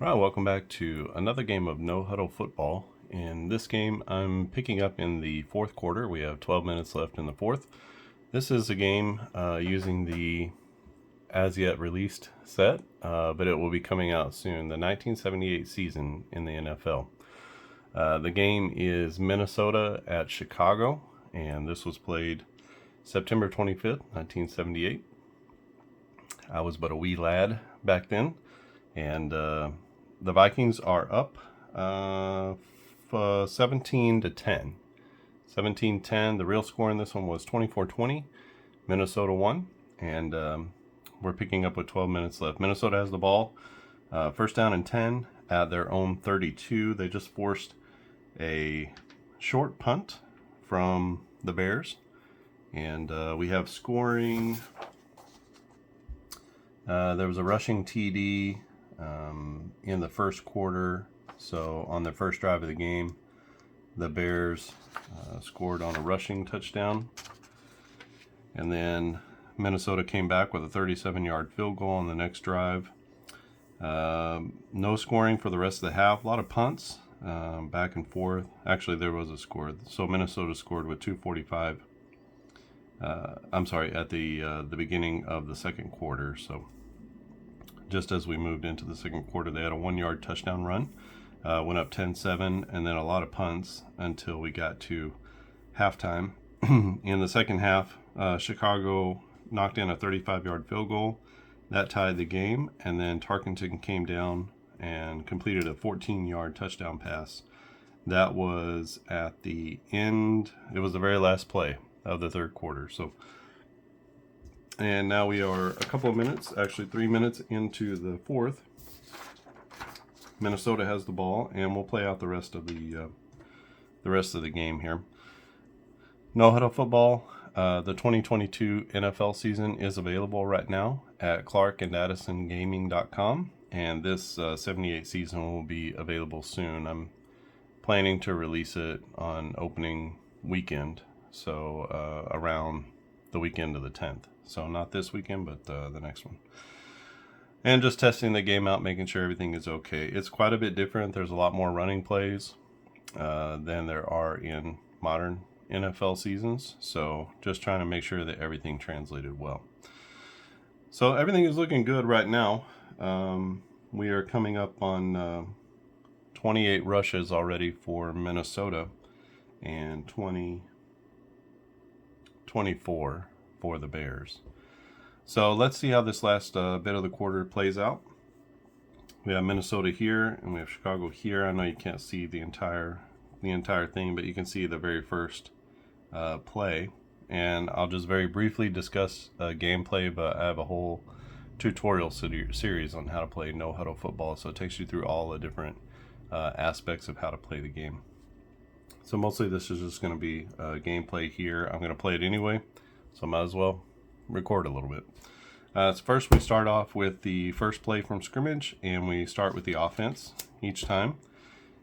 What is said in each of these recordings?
Alright, welcome back to another game of No Huddle Football. In this game, I'm picking up in the fourth quarter. We have 12 minutes left in the fourth. This is a game using the as yet released set, but it will be coming out soon, the 1978 season in the NFL. The game is Minnesota at Chicago, and this was played September 25th, 1978. I was but a wee lad back then, and the Vikings are up 17 to 10. 17-10. The real score in this one was 24-20. Minnesota won, and we're picking up with 12 minutes left. Minnesota has the ball. First down and 10 at their own 32. They just forced a short punt from the Bears, and we have scoring. There was a rushing TD in the first quarter. So on the first drive of the game, the Bears scored on a rushing touchdown. And then Minnesota came back with a 37-yard field goal on the next drive. No scoring for the rest of the half. A lot of punts back and forth. Actually, there was a score. So Minnesota scored with 2:45. I'm sorry, at the beginning of the second quarter. So just as we moved into the second quarter, they had a 1-yard touchdown run, went up 10-7, and then a lot of punts until we got to halftime. In the second half, Chicago knocked in a 35-yard field goal. That tied the game, and then Tarkenton came down and completed a 14-yard touchdown pass. That was at the end. It was the very last play of the third quarter. And now we are a couple of minutes, actually 3 minutes into the fourth. Minnesota has the ball, and we'll play out the rest of the game here. No Huddle Football, the 2022 NFL season is available right now at clarkandaddisongaming.com, and this 78 season will be available soon. I'm planning to release it on opening weekend, so around the weekend of the 10th. So not this weekend, but the next one. And just testing the game out, making sure everything is okay. It's quite a bit different. There's a lot more running plays than there are in modern NFL seasons. So just trying to make sure that everything translated well. So everything is looking good right now. We are coming up on 28 rushes already for Minnesota and 24 for the Bears. So let's see how this last bit of the quarter plays out. We have Minnesota here, and we have Chicago here. I know you can't see the entire thing, but you can see the very first play. And I'll just very briefly discuss gameplay, but I have a whole tutorial series on how to play No Huddle Football, so it takes you through all the different aspects of how to play the game. So mostly this is just going to be gameplay here. I'm going to play it anyway, so I might as well record a little bit. So first we start off with the first play from scrimmage, and we start with the offense each time.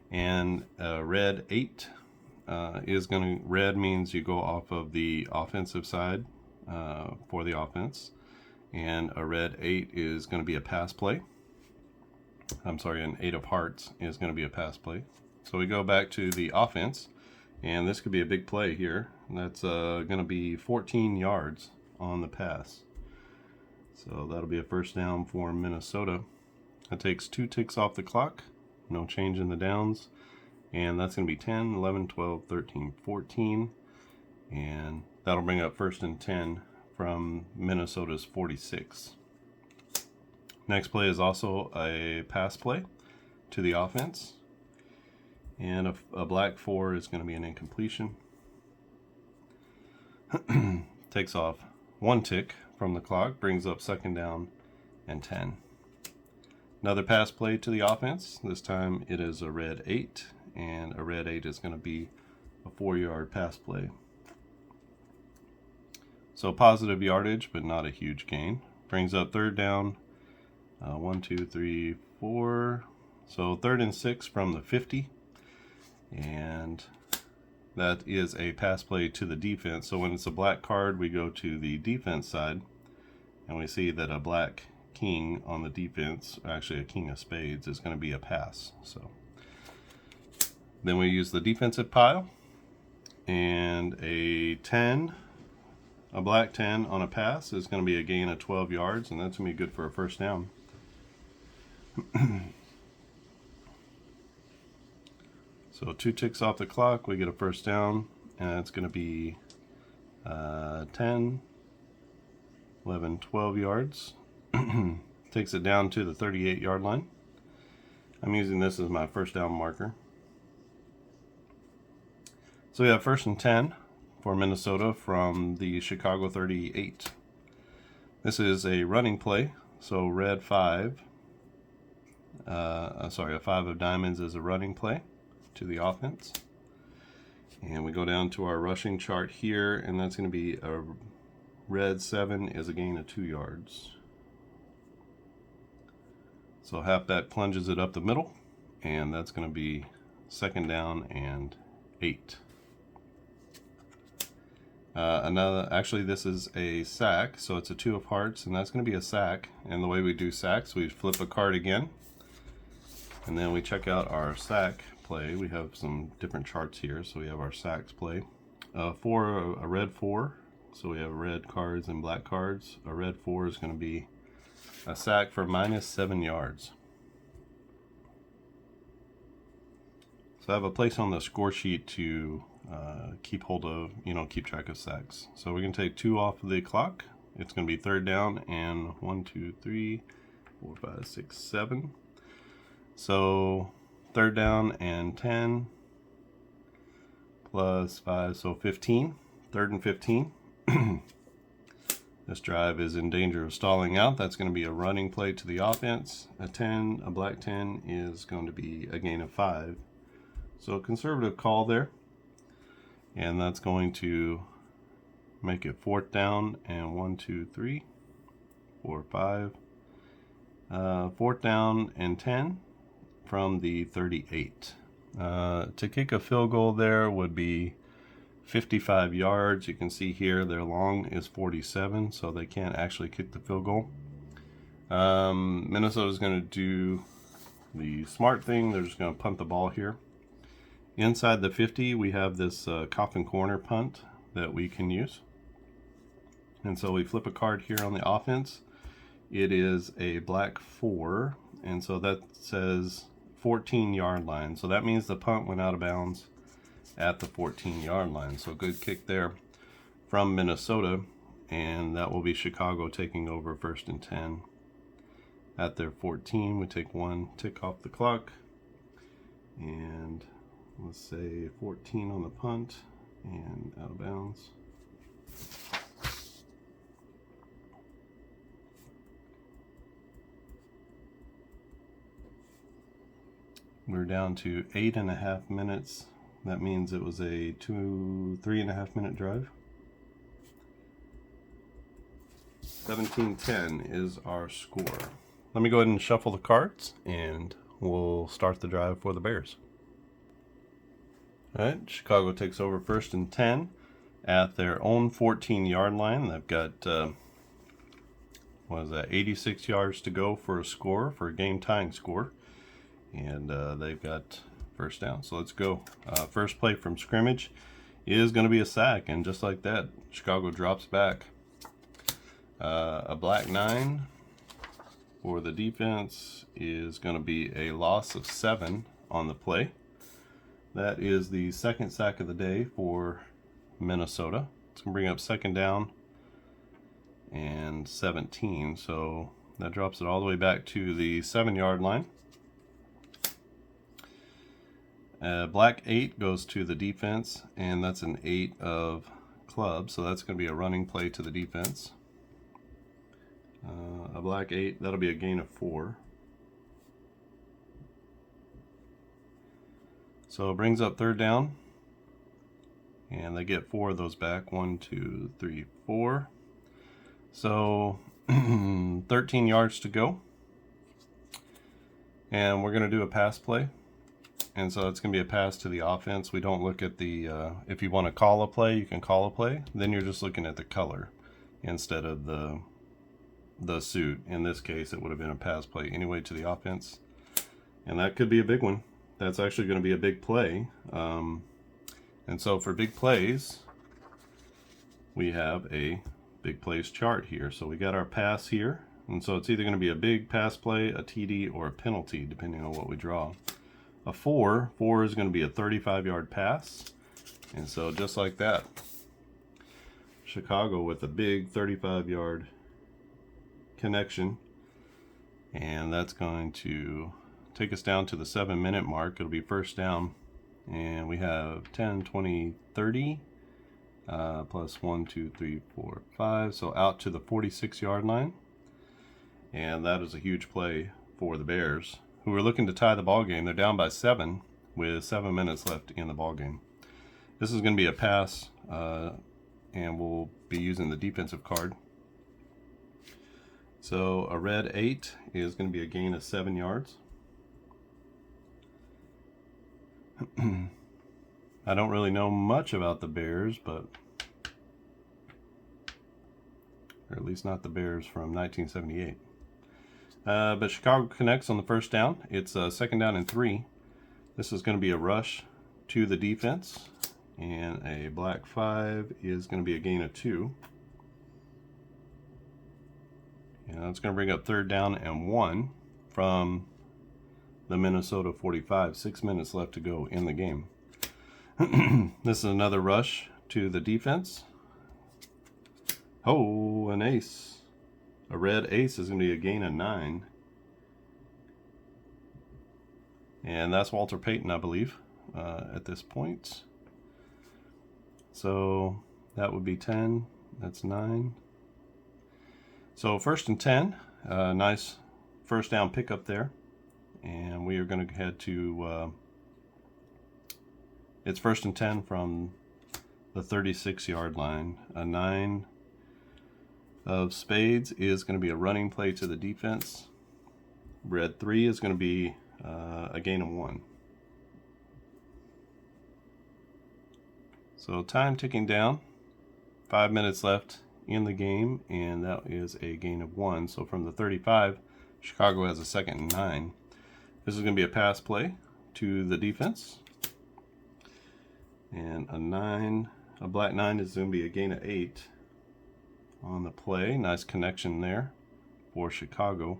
And red 8 red means you go off of the offensive side for the offense, and a red 8 is going to be a pass play. I'm sorry, an 8 of hearts is going to be a pass play. So we go back to the offense, and this could be a big play here. That's going to be 14 yards on the pass. So that'll be a first down for Minnesota. That takes 2 ticks off the clock. No change in the downs. And that's going to be 10, 11, 12, 13, 14. And that'll bring up first and 10 from Minnesota's 46. Next play is also a pass play to the offense. And a black 4 is going to be an incompletion. Takes off 1 tick from the clock, brings up second down and 10. Another pass play to the offense. This time it is a red 8, and a red 8 is going to be a 4-yard pass play. So positive yardage, but not a huge gain. Brings up third down. 1, 2, 3, 4. So 3rd and 6 from the 50. And that is a pass play to the defense. So when it's a black card, we go to the defense side, and we see that a black king on the defense, actually a king of spades, is going to be a pass. So then we use the defensive pile, and a 10, a black 10 on a pass is going to be a gain of 12 yards, and that's going to be good for a first down. So 2 ticks off the clock, we get a first down, and it's going to be 10, 11, 12 yards. Takes it down to the 38-yard line. I'm using this as my first down marker. So we have 1st and 10 for Minnesota from the Chicago 38. This is a running play, so red 5. A 5 of diamonds is a running play to the offense. And we go down to our rushing chart here, and that's going to be a red 7 is a gain of 2 yards. So halfback plunges it up the middle, and that's going to be 2nd down and 8. Actually this is a sack, so it's a 2 of hearts, and that's going to be a sack. And the way we do sacks, we flip a card again, and then we check out our sack play. We have some different charts here, so we have our sacks play. A red 4, so we have red cards and black cards. A red 4 is going to be a sack for -7 yards. So I have a place on the score sheet to keep hold of, keep track of sacks. So we're going to take 2 off of the clock. It's going to be 3rd down and 1, 2, 3, 4, 5, 6, 7. So 3rd down and 10 plus 5, so 15. 3rd and 15. This drive is in danger of stalling out. That's going to be a running play to the offense. A black 10 is going to be a gain of 5. So a conservative call there. And that's going to make it 4th down and 1, 2, 3, 4, 5. 4th down and 10 from the 38. To kick a field goal there would be 55 yards. You can see here their long is 47, so they can't actually kick the field goal. Minnesota is going to do the smart thing. They're just going to punt the ball here. Inside the 50, we have this coffin corner punt that we can use. And so we flip a card here on the offense. It is a black 4, and so that says 14-yard line. So that means the punt went out of bounds at the 14-yard line. So good kick there from Minnesota, and that will be Chicago taking over 1st and 10 at their 14. We take 1 tick off the clock, and let's say 14 on the punt and out of bounds. We're down to 8.5 minutes. That means it was a 3.5 minute drive. 17-10 is our score. Let me go ahead and shuffle the cards, and we'll start the drive for the Bears. All right, Chicago takes over 1st and 10 at their own 14-yard line. They've got 86 yards to go for a game-tying score, and they've got 1st down. So let's go. First play from scrimmage is going to be a sack, and just like that, Chicago drops back. A black 9 for the defense is going to be a loss of 7 on the play. That is the 2nd sack of the day for Minnesota. It's going to bring up 2nd down and 17. So that drops it all the way back to the 7-yard line. Black 8 goes to the defense, and that's an 8 of clubs. So that's going to be a running play to the defense. A black 8, that'll be a gain of 4. So it brings up 3rd down, and they get 4 of those back. 1, 2, 3, 4. So 13 yards to go, and we're going to do a pass play. And so it's going to be a pass to the offense. We don't look at the, if you want to call a play, you can call a play. Then you're just looking at the color instead of the the suit. In this case, it would have been a pass play anyway to the offense. And that could be a big one. That's actually going to be a big play. And so for big plays, we have a big plays chart here. So we got our pass here. And so it's either going to be a big pass play, a TD, or a penalty, depending on what we draw. A 4 is going to be a 35-yard pass. And so just like that, Chicago with a big 35-yard connection. And that's going to take us down to the 7-minute mark. It'll be first down. And we have 10, 20, 30, plus 1, 2, 3, 4, 5. So out to the 46-yard line. And that is a huge play for the Bears, who are looking to tie the ball game. They're down by 7 with 7 minutes left in the ball game. This is going to be a pass, and we'll be using the defensive card. So a red 8 is going to be a gain of 7 yards. I don't really know much about the Bears, but or at least not the Bears from 1978. But Chicago connects on the first down. It's second down and 3. This is going to be a rush to the defense, and a black 5 is going to be a gain of 2. And it's going to bring up third down and 1 from the Minnesota 45. 6 minutes left to go in the game. This is another rush to the defense. Oh, an ace. A red ace is going to be a gain of 9. And that's Walter Payton, I believe, at this point. So that would be 10. That's 9. So first and 10. Nice first down pickup there. And we are going to head to... it's first and 10 from the 36-yard line. A 9 of spades is going to be a running play to the defense. Red 3 is going to be a gain of 1. So time ticking down. 5 minutes left in the game, and that is a gain of 1. So from the 35, Chicago has a second and 9. This is going to be a pass play to the defense. And a black 9 is going to be a gain of 8 on the play. Nice connection there for Chicago.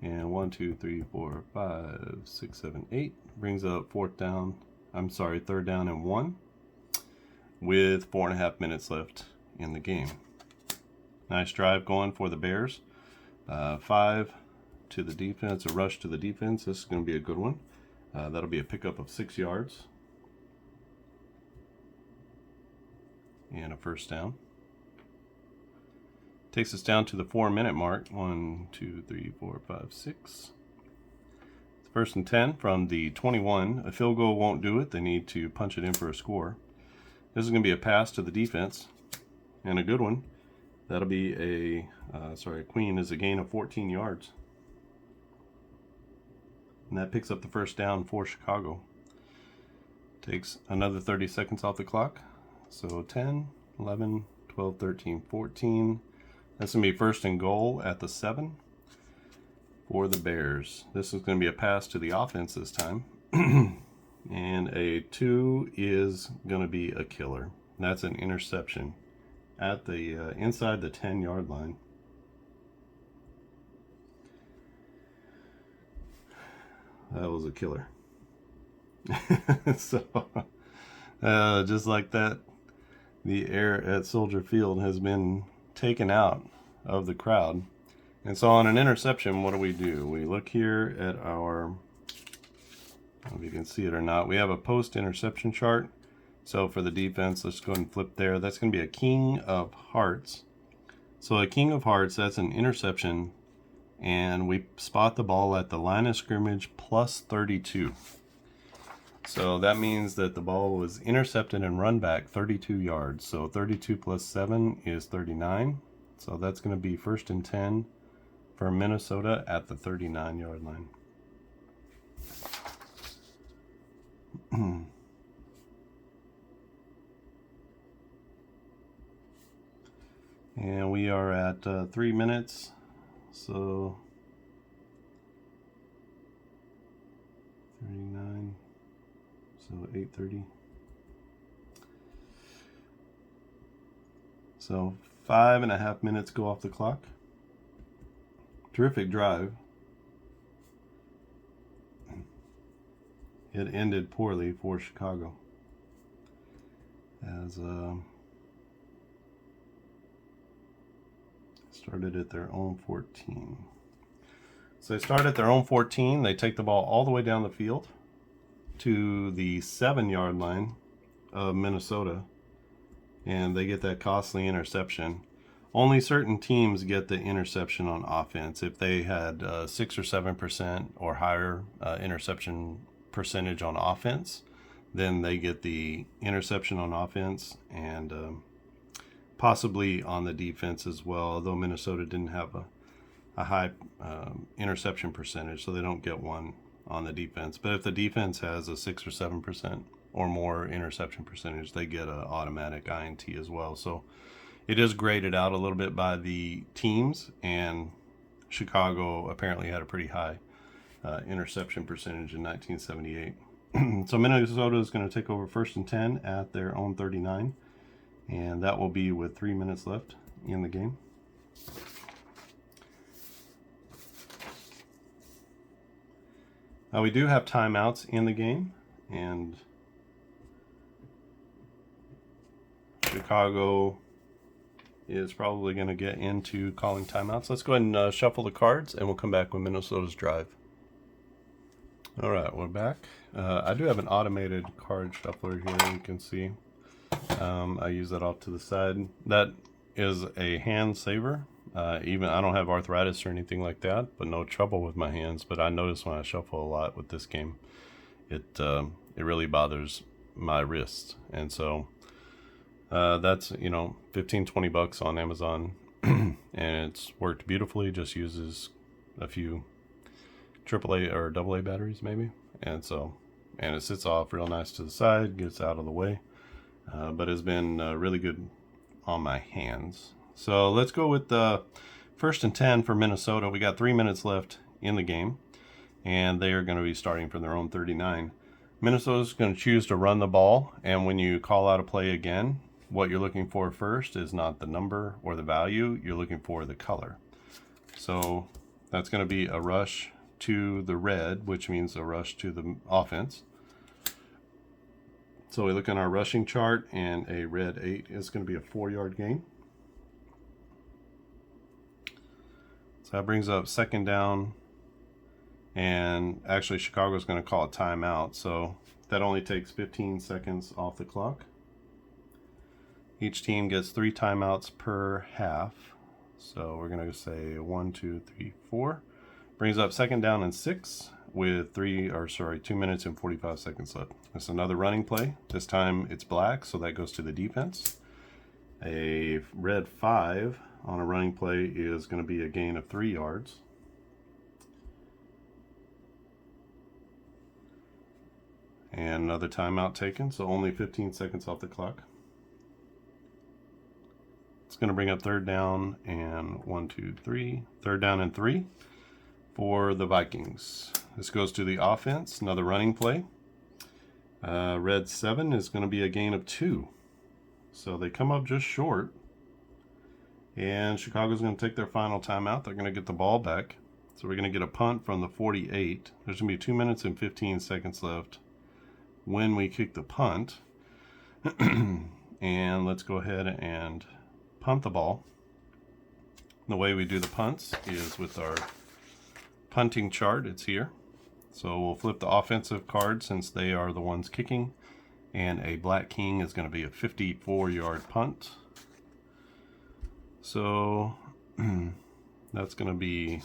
And 1, 2, 3, 4, 5, 6, 7, 8 brings up third down and 1 with 4.5 minutes left in the game. Nice drive going for the Bears. 5 to the defense, a rush to the defense. This is going to be a good one. That'll be a pickup of 6 yards. And a first down. Takes us down to the 4-minute mark. 1, 2, 3, 4, 5, 6. It's first and 10 from the 21. A field goal won't do it. They need to punch it in for a score. This is going to be a pass to the defense, and a good one. That'll be a queen is a gain of 14 yards. And that picks up the first down for Chicago. Takes another 30 seconds off the clock. So 10, 11, 12, 13, 14. That's going to be first and goal at the 7 for the Bears. This is going to be a pass to the offense this time. And a 2 is going to be a killer. That's an interception at the inside the 10-yard line. That was a killer. So, just like that, the air at Soldier Field has been taken out of the crowd. And so on an interception, what do? We look here at our, I don't know if you can see it or not, we have a post-interception chart. So for the defense, let's go ahead and flip there. That's going to be a king of hearts. So a king of hearts, that's an interception. And we spot the ball at the line of scrimmage plus 32. So that means that the ball was intercepted and run back 32 yards. So 32 plus 7 is 39. So that's going to be first and 10 for Minnesota at the 39-yard line. And we are at 3 minutes. So 39. So 8:30. So 5.5 minutes go off the clock. Terrific drive. It ended poorly for Chicago, as started at their own 14. So they start at their own 14. They take the ball all the way down the field to the 7-yard line of Minnesota, and they get that costly interception. Only certain teams get the interception on offense. If they had 6 or 7% or higher interception percentage on offense, then they get the interception on offense, and possibly on the defense as well, although Minnesota didn't have a high interception percentage, so they don't get one on the defense. But if the defense has a 6 or 7% or more interception percentage, they get an automatic INT as well. So it is graded out a little bit by the teams, and Chicago apparently had a pretty high interception percentage in 1978. So Minnesota is going to take over 1st and 10 at their own 39, and that will be with 3 minutes left in the game. We do have timeouts in the game, and Chicago is probably going to get into calling timeouts. Let's go ahead and shuffle the cards, and we'll come back with Minnesota's drive. All right, we're back. I do have an automated card shuffler here, you can see. I use that off to the side. That is a hand saver. Even I don't have arthritis or anything like that, but no trouble with my hands. But I notice when I shuffle a lot with this game, it really bothers my wrist. And so that's, $15-20 on Amazon, and it's worked beautifully. Just uses a few AAA or AA batteries maybe, and it sits off real nice to the side, gets out of the way, but has been really good on my hands. So let's go with the 1st and 10 for Minnesota. We got 3 minutes left in the game, and they are going to be starting from their own 39. Minnesota's going to choose to run the ball, and when you call out a play again, what you're looking for first is not the number or the value, you're looking for the color. So that's going to be a rush to the red, which means a rush to the offense. So we look in our rushing chart, and a red 8 is going to be a 4-yard gain. So that brings up 2nd down, and actually Chicago's going to call a timeout, so that only takes 15 seconds off the clock. Each team gets 3 timeouts per half, so we're going to say 1, 2, 3, 4. Brings up 2nd down and 6 with 2 minutes and 45 seconds left. It's another running play. This time it's black, so that goes to the defense. A red 5 on a running play is going to be a gain of 3 yards. And another timeout taken, so only 15 seconds off the clock. It's going to bring up 3rd down and 1, 2, 3. 3rd down and 3 for the Vikings. This goes to the offense, another running play. Red 7 is going to be a gain of 2. So they come up just short. And Chicago's going to take their final timeout. They're going to get the ball back. So we're going to get a punt from the 48. There's going to be 2 minutes and 15 seconds left when we kick the punt. And let's go ahead and punt the ball. The way we do the punts is with our punting chart. It's here. So we'll flip the offensive card since they are the ones kicking. And a black king is going to be a 54-yard punt. So that's going to be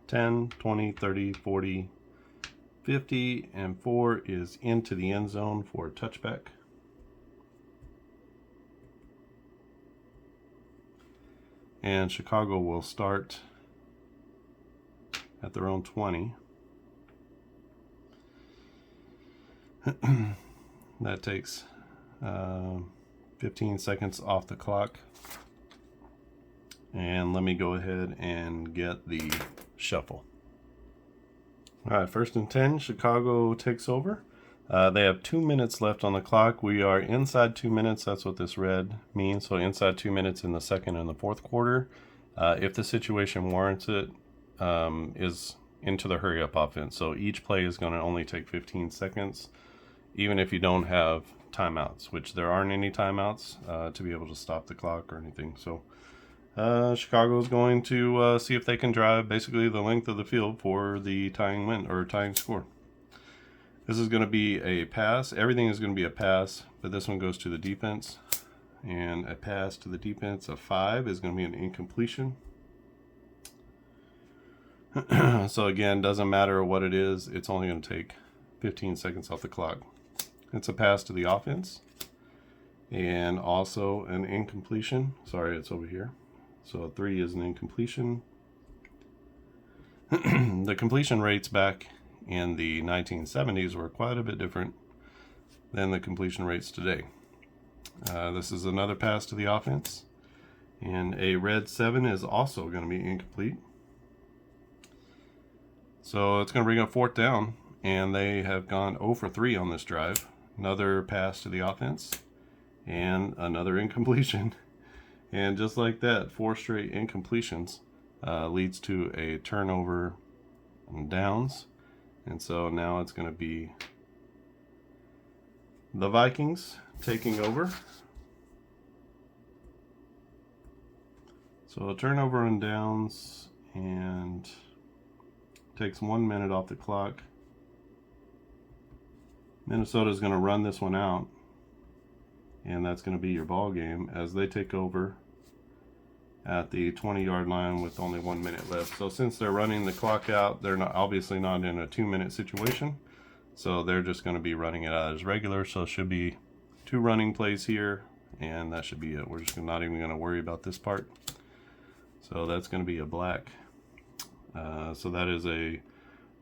10, 20, 30, 40, 50, and 4 is into the end zone for a touchback. And Chicago will start at their own 20. That takes 15 seconds off the clock. And let me go ahead and get the shuffle. All right, 1st and 10, Chicago takes over. They have 2 minutes left on the clock. We are inside 2 minutes. That's what this red means. So inside 2 minutes in the second and the fourth quarter. If the situation warrants it, is into the hurry up offense. So each play is going to only take 15 seconds, even if you don't have timeouts, which there aren't any timeouts to be able to stop the clock or anything. So Chicago is going to see if they can drive basically the length of the field for the tying win or tying score. This is going to be a pass. Everything is going to be a pass, but this one goes to the defense. And a pass to the defense of 5 is going to be an incompletion. So again, doesn't matter what it is. It's only going to take 15 seconds off the clock. It's a pass to the offense. And also an incompletion. Sorry, it's over here. So 3 is an incompletion. The completion rates back in the 1970s were quite a bit different than the completion rates today. This is another pass to the offense. And a red 7 is also going to be incomplete. So it's going to bring up 4th down. And they have gone 0 for 3 on this drive. Another pass to the offense. And another incompletion. And just like that, 4 straight incompletions leads to a turnover and downs. And so now it's going to be the Vikings taking over. So a turnover and downs, and takes 1 minute off the clock. Minnesota is going to run this one out. And that's going to be your ball game as they take over at the 20-yard line with only 1 minute left. So since they're running the clock out, they're obviously not in a 2-minute situation. So they're just going to be running it out as regular. So it should be 2 running plays here, and that should be it. We're just not even going to worry about this part. So that's going to be a black. So that is a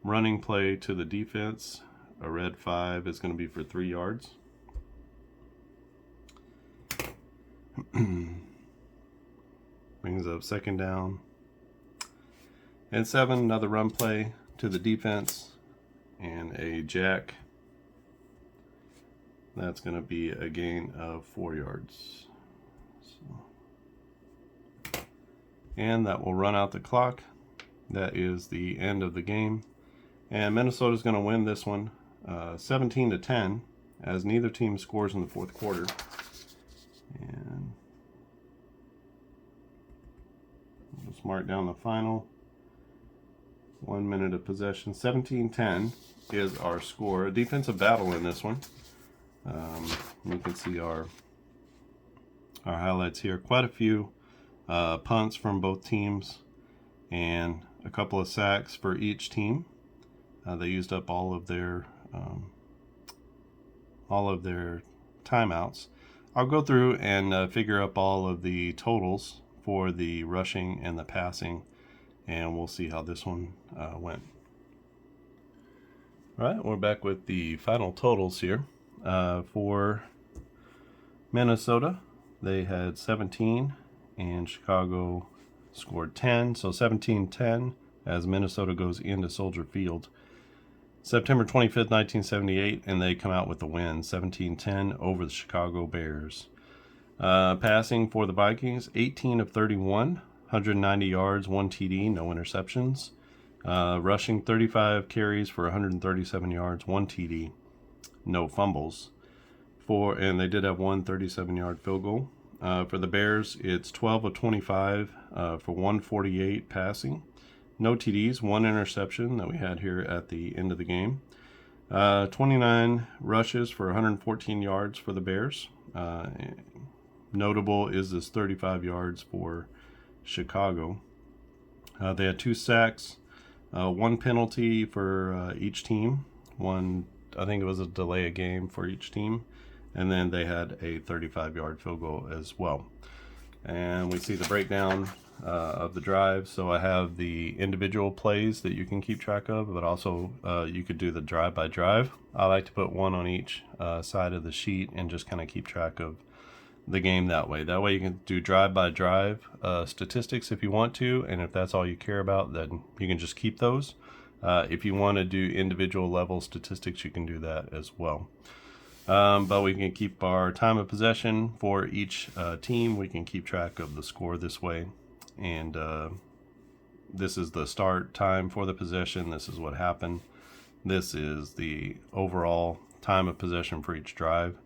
running play to the defense. A red 5 is going to be for 3 yards. Brings up 2nd down and 7. Another run play to the defense and a jack. That's going to be a gain of 4 yards. And that will run out the clock. That is the end of the game. And Minnesota is going to win this one 17-10, as neither team scores in the fourth quarter. And just mark down the final. 1 minute of possession. 17-10 is our score. A defensive battle in this one. You can see our highlights here. Quite a few punts from both teams and a couple of sacks for each team. They used up all of their timeouts. I'll go through and figure up all of the totals for the rushing and the passing, and we'll see how this one went. All right, we're back with the final totals here. For Minnesota, they had 17, and Chicago scored 10. So 17-10 as Minnesota goes into Soldier Field. September 25th, 1978, and they come out with the win, 17-10 over the Chicago Bears. Passing for the Vikings, 18 of 31, 190 yards, 1 TD, no interceptions. Rushing, 35 carries for 137 yards, 1 TD, no fumbles. And they did have 1 37-yard field goal. For the Bears, it's 12 of 25 for 148 passing. No TDs, 1 interception that we had here at the end of the game. 29 rushes for 114 yards for the Bears. Notable is this 35 yards for Chicago. They had 2 sacks, 1 penalty for each team. One, I think it was a delay of game for each team. And then they had a 35-yard field goal as well. And we see the breakdown of the drive. So I have the individual plays that you can keep track of, but also you could do the drive by drive. I like to put one on each side of the sheet and just kind of keep track of the game that way. That way you can do drive by drive statistics if you want to, and if that's all you care about, then you can just keep those. If you want to do individual level statistics, you can do that as well. But we can keep our time of possession for each team. We can keep track of the score this way. And this is the start time for the possession. This is what happened. This is the overall time of possession for each drive.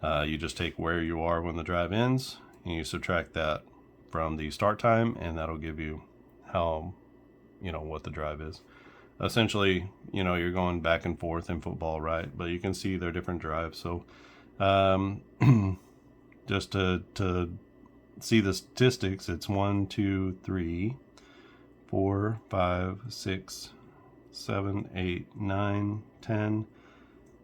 You just take where you are when the drive ends, and you subtract that from the start time, and that'll give you how, what the drive is. Essentially, you're going back and forth in football, right? But you can see they're different drives. So just to see the statistics, it's 1, 2, 3, 4, 5, 6, 7, 8, 9, 10,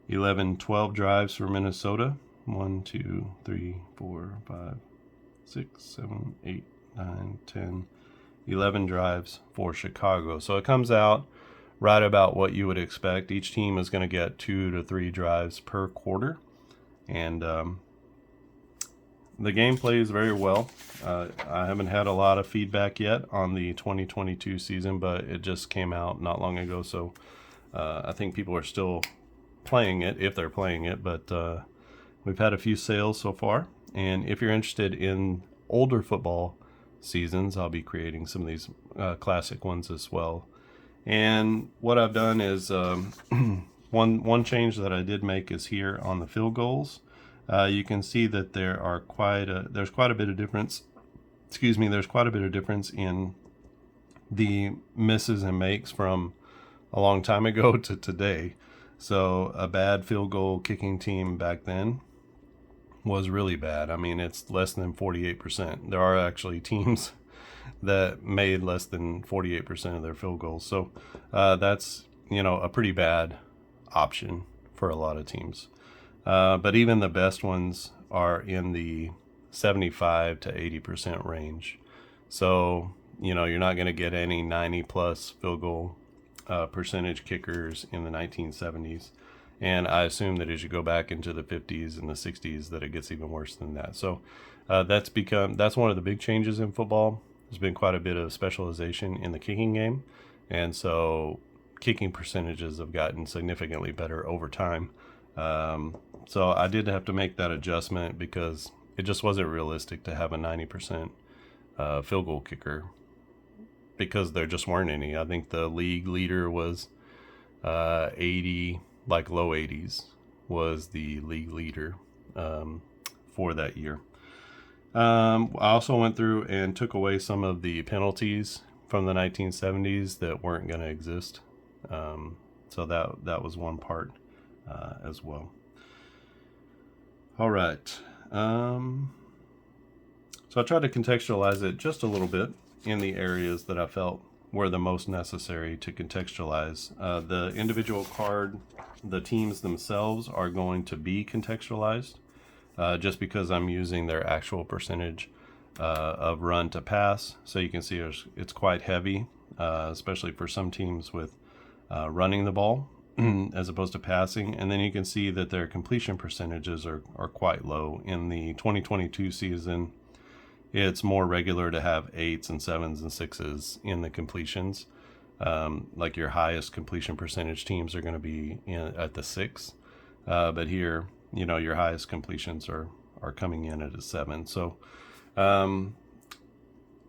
11, 12 drives for Minnesota. 1, 2, 3, 4, 5, 6, 7, 8, 9, 10, 11 drives for Chicago. So it comes out right about what you would expect. Each team is going to get 2 to 3 drives per quarter. And the game plays very well. I haven't had a lot of feedback yet on the 2022 season, but it just came out not long ago. So I think people are still playing it, if they're playing it. But we've had a few sales so far. And if you're interested in older football seasons, I'll be creating some of these classic ones as well. And what I've done is one change that I did make is here on the field goals. You can see that there's quite a bit of difference. There's quite a bit of difference in the misses and makes from a long time ago to today. So a bad field goal kicking team back then was really bad. I mean, it's less than 48%. There are actually teams that made less than 48% of their field goals. So that's, a pretty bad option for a lot of teams. But even the best ones are in the 75 to 80% range. So, you're not going to get any 90 plus field goal percentage kickers in the 1970s. And I assume that as you go back into the 50s and the 60s, that it gets even worse than that. So that's one of the big changes in football. There's been quite a bit of specialization in the kicking game. And so kicking percentages have gotten significantly better over time. So I did have to make that adjustment because it just wasn't realistic to have a 90% field goal kicker because there just weren't any. I think the league leader was 80, like low 80s was the league leader for that year. I also went through and took away some of the penalties from the 1970s that weren't going to exist. So that was one part as well. All right. So I tried to contextualize it just a little bit in the areas that I felt were the most necessary to contextualize. The individual card, the teams themselves are going to be contextualized just because I'm using their actual percentage of run to pass. So you can see it's quite heavy, especially for some teams with running the ball as opposed to passing. And then you can see that their completion percentages are quite low. In the 2022 season, it's more regular to have 8s and 7s and 6s in the completions. Like your highest completion percentage teams are going to be at the 6. But here, your highest completions are coming in at a 7. So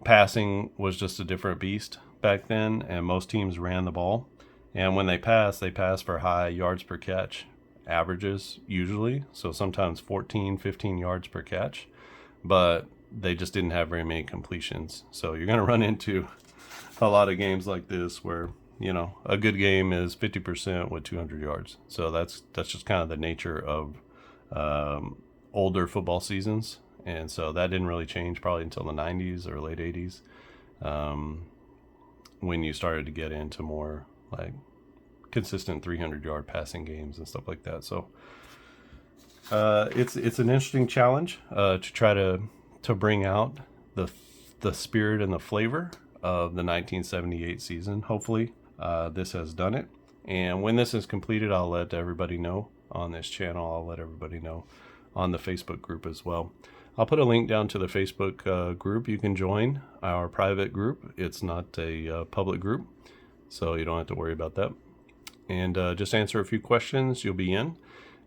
passing was just a different beast back then, and most teams ran the ball. And when they pass for high yards per catch averages usually. So sometimes 14, 15 yards per catch. But they just didn't have very many completions. So you're going to run into a lot of games like this where, a good game is 50% with 200 yards. So that's just kind of the nature of older football seasons. And so that didn't really change probably until the 90s or late 80s when you started to get into more like consistent 300-yard passing games and stuff like that. So it's an interesting challenge to try to bring out the spirit and the flavor of the 1978 season. Hopefully this has done it. And when this is completed, I'll let everybody know on this channel. I'll let everybody know on the Facebook group as well. I'll put a link down to the Facebook group. You can join our private group. It's not a public group, so you don't have to worry about that. And just answer a few questions, you'll be in.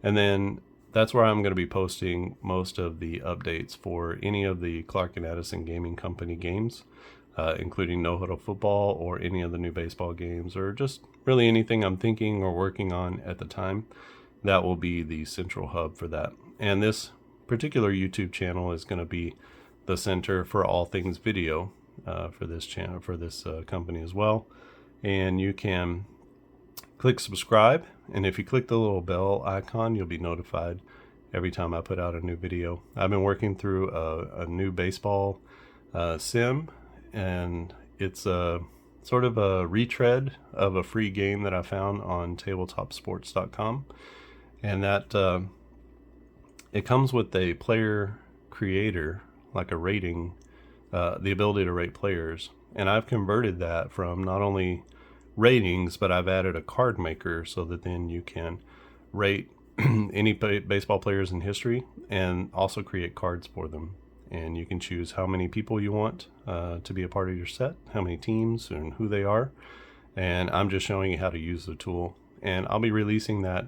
And then that's where I'm going to be posting most of the updates for any of the Clark and Addison Gaming Company games, including No Huddle Football or any of the new baseball games, or just really anything I'm thinking or working on at the time. That will be the central hub for that. And this particular YouTube channel is going to be the center for all things video for this channel, for this company as well. And you can click subscribe, and if you click the little bell icon, you'll be notified every time I put out a new video. I've been working through a new baseball sim, and it's a sort of a retread of a free game that I found on tabletopsports.com, and that it comes with a player creator, like a rating, the ability to rate players, and I've converted that from not only ratings, but I've added a card maker so that then you can rate any baseball players in history and also create cards for them. And you can choose how many people you want to be a part of your set, how many teams and who they are. And I'm just showing you how to use the tool. And I'll be releasing that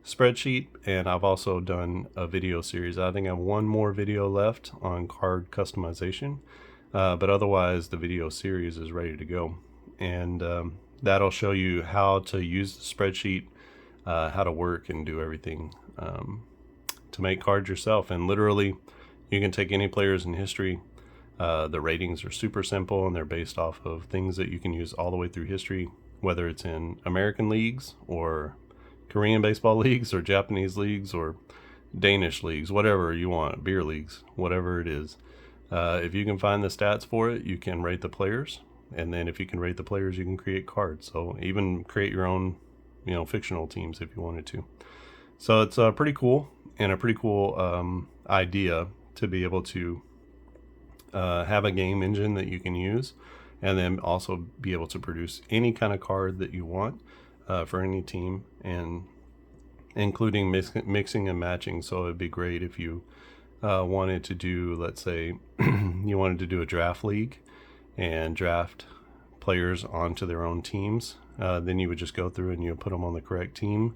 spreadsheet, and I've also done a video series. I think I have one more video left on card customization, but otherwise the video series is ready to go. And that'll show you how to use the spreadsheet, how to work and do everything to make cards yourself. And literally, you can take any players in history. The ratings are super simple, and they're based off of things that you can use all the way through history, whether it's in American leagues or Korean baseball leagues or Japanese leagues or Danish leagues, whatever you want, beer leagues, whatever it is. If you can find the stats for it, you can rate the players. And then if you can rate the players, you can create cards. So even create your own, fictional teams if you wanted to. So it's pretty cool, and a pretty cool idea to be able to have a game engine that you can use, and then also be able to produce any kind of card that you want for any team, and including mixing and matching. So it'd be great if you wanted to do, let's say, you wanted to do a draft league and draft players onto their own teams. Then you would just go through and you put them on the correct team,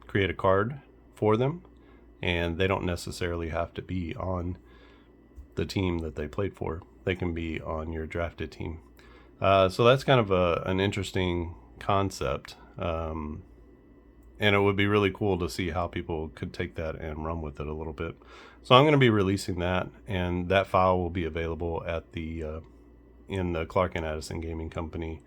create a card for them, and they don't necessarily have to be on the team that they played for. They can be on your drafted team. So that's kind of an interesting concept, and it would be really cool to see how people could take that and run with it a little bit. So I'm going to be releasing that, and that file will be available at the in the Clark and Addison Gaming Company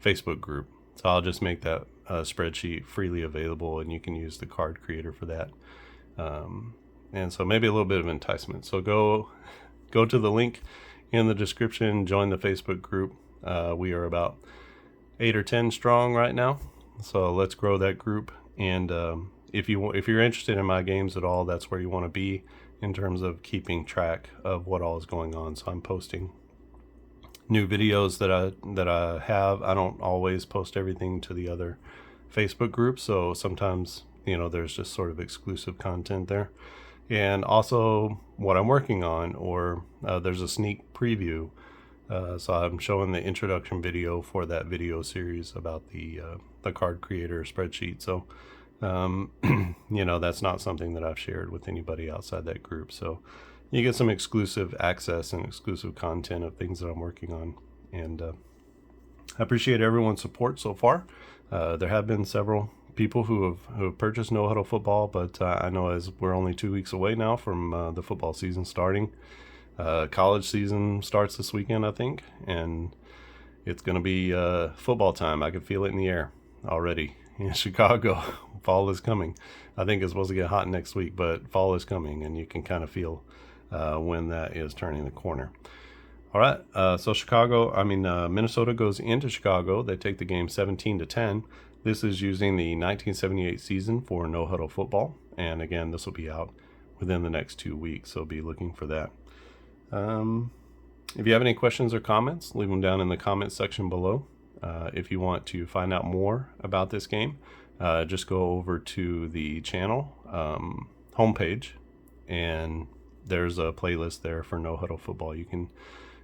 Facebook group. So I'll just make that spreadsheet freely available, and you can use the card creator for that. And so maybe a little bit of enticement. So go to the link in the description, join the Facebook group. We are about 8 or 10 strong right now, so let's grow that group. And if you're interested in my games at all, that's where you want to be in terms of keeping track of what all is going on. So I'm posting new videos that I have. I don't always post everything to the other Facebook groups, so sometimes there's just sort of exclusive content there. And also what I'm working on, or there's a sneak preview. So I'm showing the introduction video for that video series about the card creator spreadsheet. So that's not something that I've shared with anybody outside that group. So you get some exclusive access and exclusive content of things that I'm working on. And I appreciate everyone's support so far. There have been several people who have purchased No Huddle Football, but I know as we're only 2 weeks away now from the football season starting. College season starts this weekend, I think, and it's going to be football time. I can feel it in the air already in Chicago. Fall is coming. I think it's supposed to get hot next week, but fall is coming, and you can kind of feel when that is turning the corner. All right, so Minnesota goes into Chicago. They take the game 17-10. This is using the 1978 season for No Huddle Football, and again, this will be out within the next 2 weeks, so be looking for that. If you have any questions or comments, leave them down in the comments section below. If you want to find out more about this game, just go over to the channel homepage, and there's a playlist there for No Huddle Football. You can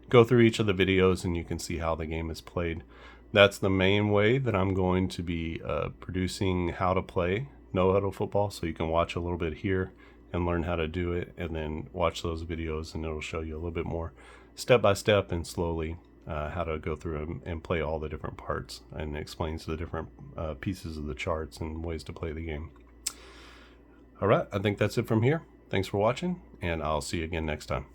go through each of the videos and you can see how the game is played. That's the main way that I'm going to be producing how to play No Huddle Football. So you can watch a little bit here and learn how to do it, and then watch those videos, and it'll show you a little bit more step by step and slowly how to go through and play all the different parts, and it explains the different pieces of the charts and ways to play the game. All right, I think that's it from here. Thanks for watching, and I'll see you again next time.